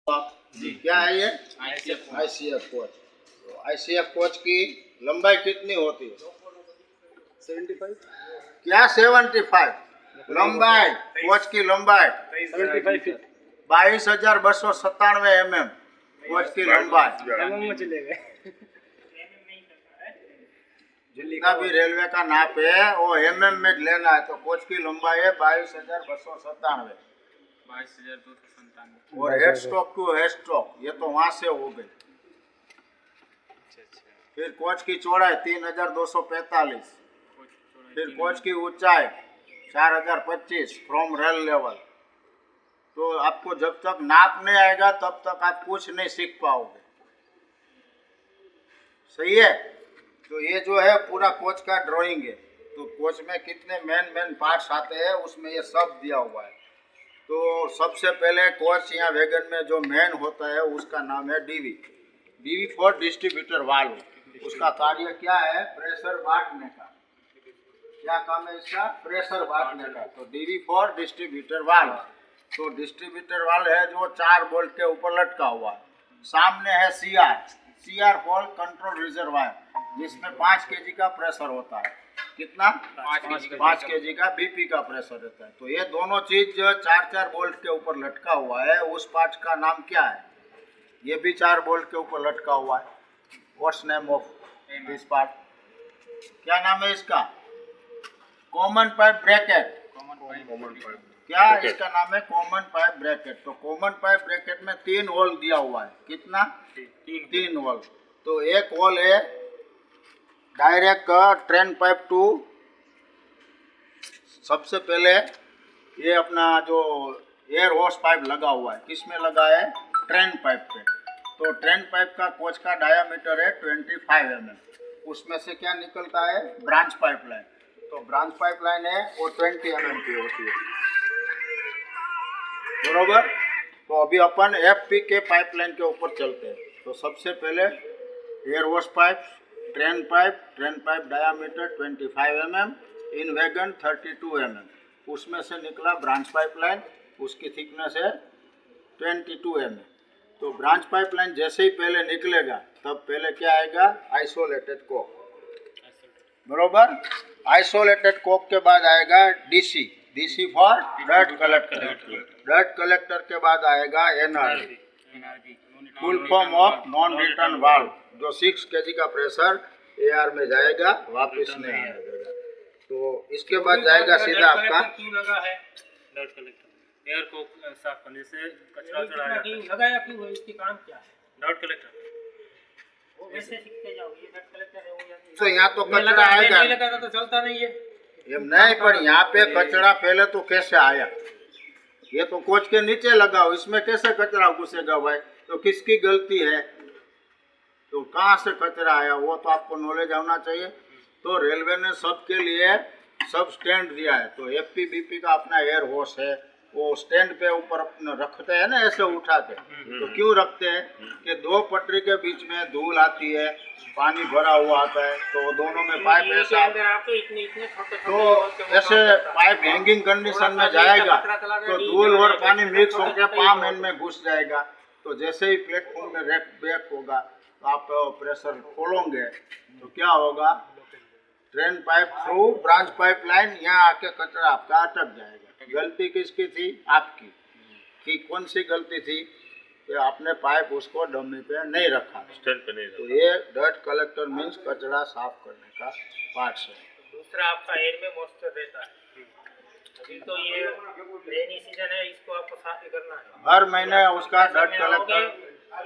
जी क्या है ये? ICF coach. तो आईसीएफ कोच की लंबाई कितनी होती है? 75 क्या 75? लंबाई कोच की लंबाई 75 फीट 22,297 mm कोच की लंबाई। में चले गए। जितना भी रेलवे का नाप है वो mm में लेना है। तो कोच की लंबाई है 22,297 और head stroke to head stroke ये तो वहां से हो गई। फिर कोच की चौड़ाई 3,245। फिर कोच की ऊंचाई 4,025 फ्रॉम रेल लेवल। तो आपको जब तक नाप नहीं आएगा तब तक आप कुछ नहीं सीख पाओगे। सही है। तो ये जो है पूरा कोच का ड्राइंग है। तो कोच में कितने मेन पार्ट्स आते हैं उसमें ये सब दिया हुआ है। तो सबसे पहले कोच या वैगन में जो मेन होता है उसका नाम है डीवी फॉर डिस्ट्रीब्यूटर वाल्व। उसका कार्य क्या है? प्रेशर बांटने का। क्या काम है इसका? प्रेशर बांटने का। तो डीवी फॉर डिस्ट्रीब्यूटर वाल्व। तो डिस्ट्रीब्यूटर वाल्व है जो 4 बोल्ट के ऊपर लटका हुआ है। सामने है सीआर फॉर कंट्रोल रिजर्वायर जिसमें 5 केजी का प्रेशर होता है। कितना? 5 केजी का बीपी का प्रेशर रहता है। तो ये दोनों चीज जो 4 बोल्ट के ऊपर लटका हुआ है उस पार्ट का नाम क्या है? ये भी 4 बोल्ट के ऊपर लटका हुआ है। What's name of this part? क्या नाम है इसका? Common pipe bracket. क्या इसका नाम है? Common pipe bracket. तो कॉमन पाइप ब्रैकेट में 3 होल दिया हुआ है। कितना? 3 होल। तो एक होल है डायरेक्ट ट्रेन पाइप टू। सबसे पहले ये अपना जो एयर होस पाइप लगा हुआ है किस में लगा है? ट्रेन पाइप पे। तो ट्रेन पाइप का कोच का डायामीटर है 25 mm। उसमें से क्या निकलता है? Branch pipeline. तो ब्रांच पाइपलाइन है वो 20 mm की होती है। बरोबर। तो अभी अपन एफपी के पाइपलाइन के ऊपर चलते हैं। तो सबसे पहले एयर होस pipe, train pipe diameter 25 mm, इन वैगन 32 mm। उसमें से निकला ब्रांच पाइपलाइन, उसकी थिकनेस है 22 mm। तो ब्रांच पाइपलाइन जैसे ही पहले निकलेगा तब पहले क्या आएगा? Isolated Coke. बरोबर। आइसोलेटेड कोक के बाद आएगा DC for dirt collector. Dirt collector के बाद आएगा NRV, full form of non return valve, जो 6 केजी का प्रेशर एआर में जाएगा, वापस नहीं आएगा। तो इसके बाद जाएगा सीधा आपका क्यों लगा है डर्ट कलेक्टर? एयर को साफ करने से कचरा चढ़ा जाता है। लगाया क्यों है? इसके काम क्या है? डर्ट कलेक्टर वो वैसे सीखते जाओ। ये डर्ट कलेक्टर है वो तो यहाँ तो कचरा आएगा। नहीं लगा तो चलता नहीं है ये नहीं। पर यहाँ पे कचरा पहले तो कैसे आया? ये तो कोच के नीचे लगाओ, इसमें कैसे कचरा घुसेगा भाई? तो किसकी गलती है? तो कहाँ से कचरा आया वो तो आपको नॉलेज होना चाहिए। तो रेलवे ने सबके लिए सब स्टैंड दिया है। तो एफपी-बीपी का अपना एयर होस है, वो स्टैंड पे ऊपर अपने रखते हैं ना, ऐसे उठा के। तो क्यों रखते हैं? कि 2 पटरी के बीच में धूल आती है, पानी भरा हुआ आता है, तो दोनों में पाइप ऐसा तो ऐसे पाइप हैंगिंग कंडीशन में जाएगा तो धूल और पानी मिक्स होकर पाम एंड में घुस जाएगा। तो जैसे ही प्लेटफॉर्म में रैक बैक होगा तो आप प्रेशर खोलोगे तो क्या होगा? Train pipe through branch pipe line यहाँ आके कचरा आपका अटक जाएगा। गलती किसकी थी? आपकी। कि कौन सी गलती थी? कि आपने पाइप उसको डमी पे नहीं रखा, स्टैंड पे नहीं रखा। तो ये डर्ट कलेक्टर मीन्स कचरा साफ करने का पार्ट है। दूसरा आपका एयर में मॉइस्चर रहता है। अभी तो ये रेनी सीजन है, इसको आपको साफ ही करना है। हर महीने उसका डर्ट कलेक्टर।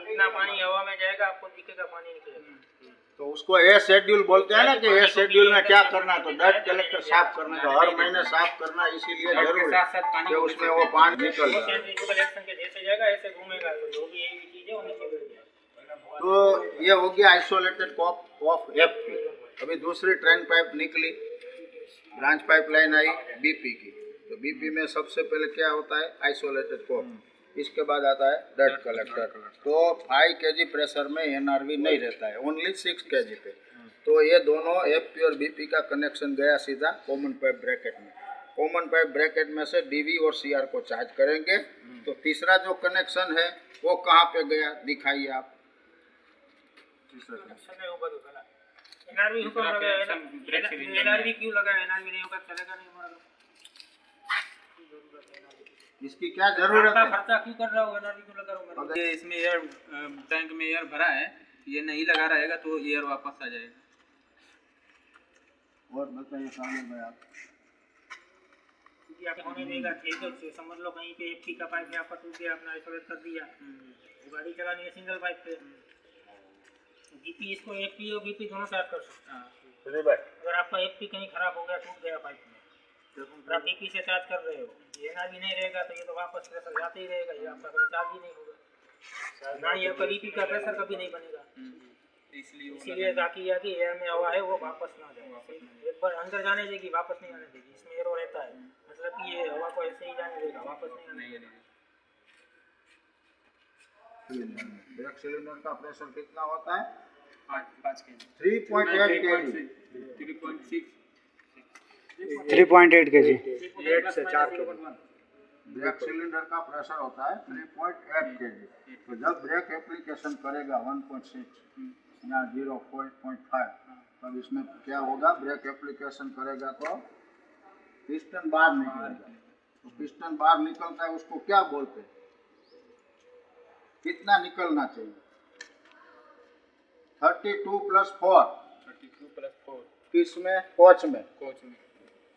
इतना पानी हवा में जाएगा आपको दिखेगा पानी निकलेगा। तो उसको ए शेड्यूल बोलते हैं ना कि ए शेड्यूल में क्या करना है? तो डर्ट कलेक्टर साफ करना है। तो हर महीने साफ करना इसीलिए जरूरी है कि उसमें वो पानी निकल जाए। जैसे जाएगा ऐसे घूमेगा तो जो भी ये चीज है वो नीचे गिर जाएगा। तो ये हो गया आइसोलेटेड कोक ऑफ एफपी। अभी दूसरी ट्रेन पाइप निकली, ब्रांच पाइप लाइन आई बीपी की। तो बीपी में सबसे पहले क्या होता है? Isolated Coke. इसके बाद आता है डर्ट कलेक्टर। तो 5 केजी प्रेशर में एनआरवी नहीं रहता है, ओनली 6 केजी पे। तो ये दोनों एफपी और बीपी का कनेक्शन गया सीधा कॉमन पाइप ब्रैकेट में। कॉमन पाइप ब्रैकेट में से डीवी और सीआर को चार्ज करेंगे। तो तीसरा जो कनेक्शन है वो कहाँ पे गया दिखाइए आप। समय ऊपर उठा एनआरवी हुक्म लगा एनआरवी क्यों लगा एनआरवी नहीं होगा चलेगा नहीं हमारा इसकी क्या जरूरत है? खर्चा क्यों कर रहा हूँ एनआरवी क्यों लगा रहा हूँ ये इसमें एयर टैंक में एयर भरा है, ये नहीं लगा रहेगा तो एयर वापस आ जाएगा। और बताइए सामने में आप आप होने देगा ठीक है, समझ लो कहीं पे एफपी का पाइप यहाँ पर टूट गया, आपने आइसोलेट कर दिया, गाड़ी चलानी है सिंगल पाइप पे, बीपी इसको एफपी और बीपी दोनों चार्ज कर सकते हैं। अगर आपका एफपी कहीं खराब हो गया, टूट गया पाइप में, तो आप बीपी से चार्ज कर रहे हो, एनआरवी नहीं रहेगा तो ये तो वापस प्रेशर जाते ही रहेगा, ये आपका कभी चार्ज ही नहीं होगा, ना ये आपका बीपी का प्रेशर कभी नहीं बनेगा। इसीलिए ताकि एयर में हवा है वो वापस ना जाए, एक बार अंदर जाने देगी वापस नहीं आने देगी, इसमें एरो रहता है, मतलब कि ये हवा को ऐसे ही जाने देगा, वापस नहीं आने देगा। ब्रेक सिलेंडर का प्रेशर कितना होता है? 5 kg 3.8 kg 3.8 kg। 8 से 4 kg। ब्रेक सिलेंडर का प्रेशर होता है 3.8 kg। तो जब ब्रेक एप्लीकेशन करेगा 1.6 या 0.5 तब इसमें क्या होगा, ब्रेक एप्लीकेशन करेगा तो पिस्टन बाहर निकलेगा। तो पिस्टन बाहर निकलता है उसको क्या बोलते हैं, कितना निकलना चाहिए? 32 + 4 किसमें? कोच में।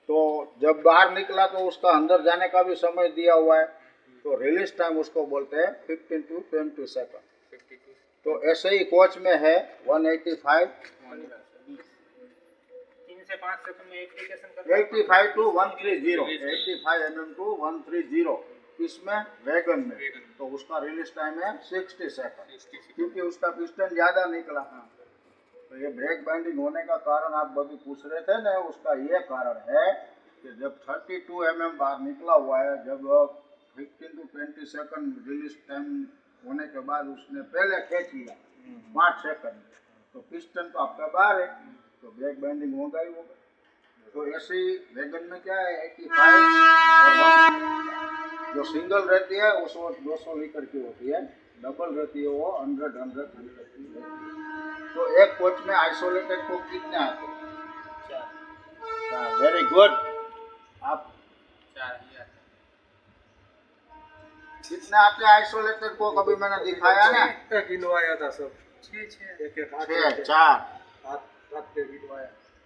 तो जब बाहर निकला तो उसका अंदर जाने का भी समय दिया हुआ है, तो रिलीज टाइम उसको बोलते हैं 15 to 20 सेकंड। तो ऐसे ही कोच में है 185 3 से 5 सेकंड में एप्लीकेशन कर 85 to 130 85 mm to 130 इसमें वैगन में, तो उसका रिलीज टाइम है 60 सेकंड, क्योंकि उसका पिस्टन ज़्यादा निकला। तो ये ब्रेक बाइंडिंग होने का कारण आप अभी पूछ रहे थे ना, उसका ये कारण है कि जब 32 mm बाहर निकला हुआ है, जब 15 to 20 सेकंड रिलीज टाइम होने के बाद उसने पहले खींच लिया 5 सेकंड, तो पिस्टन तो आपका बाहर है, तो ब्रेक बाइंडिंग होगा ही होगा। तो ऐसे ही वैगन में क्या है 85 और 1 जो सिंगल रहती है उसको 200 लीटर की होती है, डबल रहती है वो 100 लीटर की रहती है। तो एक कोच में आइसोलेटेड कोक कितने आते हैं? 4। Very good. आप कितने आते हैं आइसोलेटेड कोक? अभी मैंने दिखाया ना, 1 किलो आया था सब। 6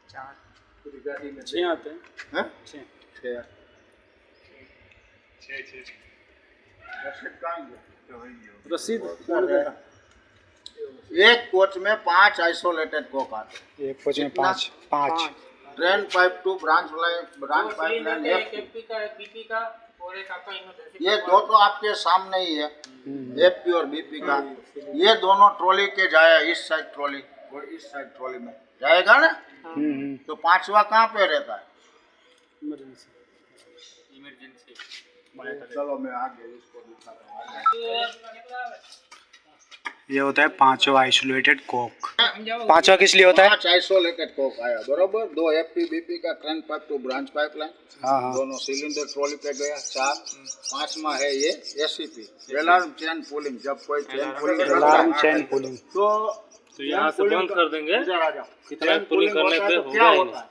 4 पूरी गाड़ी में 6 आते हैं। हैं? 6 रसीद एक कोच में 5 आइसोलेटेड कोक आते हैं। एक कोच में कितना? 5 train pipe to branch pipe line एक एफपी का, एक बीपी का और एक आपका इमरजेंसी। ये दो तो आपके सामने ही है, एफपी और बीपी का। ये दोनों ट्रॉली के जाए, इस साइड ट्रॉली और इस साइड ट्रॉली में जाएगा ना, तो 5वां कहाँ पे रहता है? इमरजेंसी। चलो मैं आगे इसको दिखाता हूँ। ये होता है 5वां आइसोलेटेड कोक। 5वां किस लिए होता है? 5 आइसोलेटेड कोक आया, बरोबर। 2 एफपी बीपी का train pipe to branch pipe line, हाँ। दोनों सिलेंडर ट्रॉली पे गया। 4 5वां है ये एसीपी, अलार्म चेन पुलिंग। जब कोई chain pulling alarm chain pulling. तो यहाँ से बंद कर देंगे, इधर आ जाओ। चेन पुलिंग करने पे तो क्या होता है?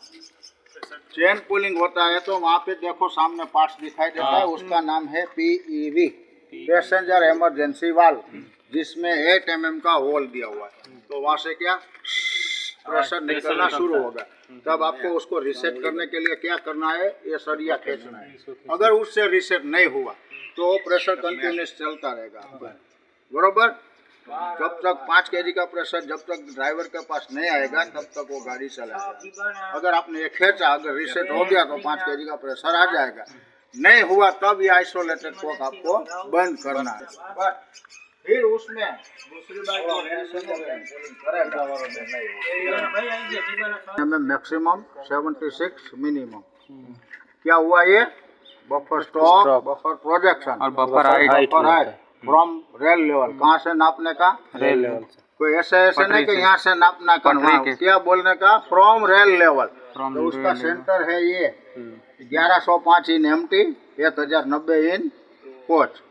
चेन पुलिंग होता है तो वहाँ पे देखो सामने पार्ट्स दिखाई देता है, उसका नाम है पीईवी, पैसेंजर इमरजेंसी वाल्व, जिसमें 8 mm का होल दिया हुआ है। तो वहाँ से क्या प्रेशर निकलना शुरू होगा। तब आपको उसको रिसेट करने के लिए क्या करना है, ये सरिया खींचना है। अगर उससे रिसेट नहीं हुआ तो प्रेशर कंटिन्यूस चलता रहेगा आपका, बरोबर। जब तक 5 kg का प्रेशर जब तक ड्राइवर के पास नहीं आएगा तब तक वो गाड़ी चलाएगा। अगर आपने ये खींचा, अगर रिसेट हो गया तो 5 kg का प्रेशर आ जाएगा। नहीं हुआ तब ये आइसोलेटेड कोक आपको बंद करना है। फिर उसमें दूसरी बार मैक्सिमम 76 मिनिमम। क्या हुआ ये? बफर स्टॉक, बफर प्रोजेक्शन और buffer height from rail level. कहाँ से नापने का? रेल लेवल से। कोई ऐसे नहीं कि यहाँ से नापना का, क्या बोलने का? From rail level. तो उसका सेंटर है ये 1105 इन एमटी, 1090 इन कोच।